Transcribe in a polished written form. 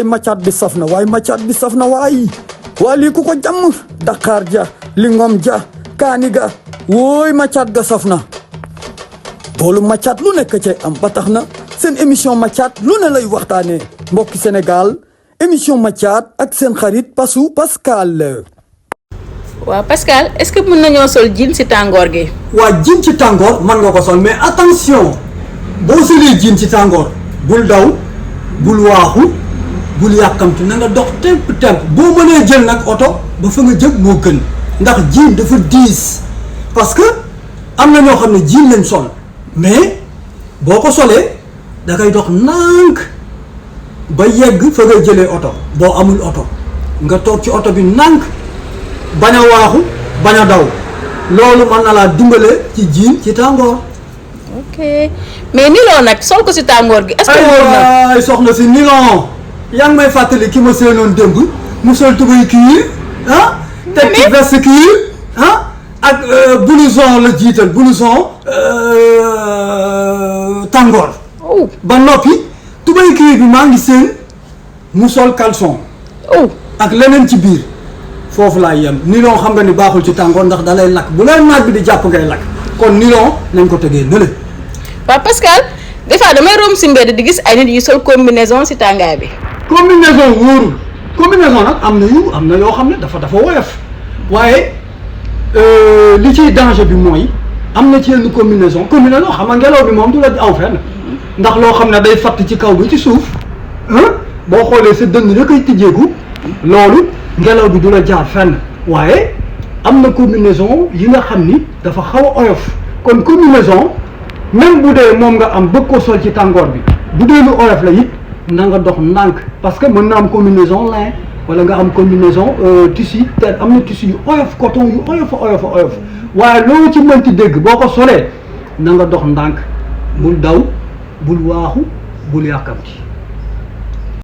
ay macaat bi saf na waay macaat bi saf na waay waa lii ku ko jàmm Dakar ja lingom ja kaani ga wooy macaat ga saf na boolu macaat lu nekk cay am ba tax na seen émission macaat lu ne lay waxtaanee mbokki Sénégal émission macaat ak seen xarit Pasu Pascal. waaw Pascal est-ce que mën nañoo sol jean ci tàngoor gi. waa jean ci tàngoor mën nga ko sol mais attention boo solee jean ci tàngoor bul daw bul waaxu bul yàkkamti na nga dox temp boo mënee jël nag oto ba fa nga jëm moo gën ndax jean dafa diis parce que am na ñoo xam ne jean lañ sol mais boo ko solee da ngay dox nànk ba yegg fa nga jëlee oto boo amul oto nga toog ci oto bi nànk bañ a waaxu bañ a daw loolu mën na laa dimbale ci jean ci tàngoor. ok mais nilon nag sol ko ci tàngoor gi. est-ce que wóor na ay soxna si nilon yaa ngi may fàttali ki ma seenoon démb mu sol tubéy cuir ah. teg ci veste cuir ah ak blouson la jiital blouson tàngoor. ba noppi tubéy cuir bi maa ngi seen mu sol caleçon. ak leneen ci biir foofu laa yem nilon xam nga ni baaxul ci tàngoor ndax da lay lakk bu lay naaj bi di jàpp ngay lakk kon nilon nañ ko tegee nële. waaw Pascal des fois damay romb si mbedd di gis ay nit yu sol combinaison si tàngaay bi. combinaison wóorul combinaison nag am na yoo xam ne dafa woyof waaye li ciy danger bi mooy am na ci yenn combinaison xam nga ngelaw bi moom du la aw fenn ndax loo xam ne day fatt ci kaw bi ci suuf boo xoolee sa dënn da koy tijjeeku loolu ngelaw bi du la jaar fenn waaye am na combinaison yi nga xam ni dafa xaw a oyof kon combinaison même bu dee moom nga am bëgg ko sol ci tàngoor bi bu dee lu oyof la it na nga dox ndànk parce que mën na am combinaison lin wala nga am combinaison tissu te am na tissu yu oyof coton yu oyof waaye loo ci mënti dégg boo ko solee na nga dox ndànk bul daw bul waaxu bul yàkkamti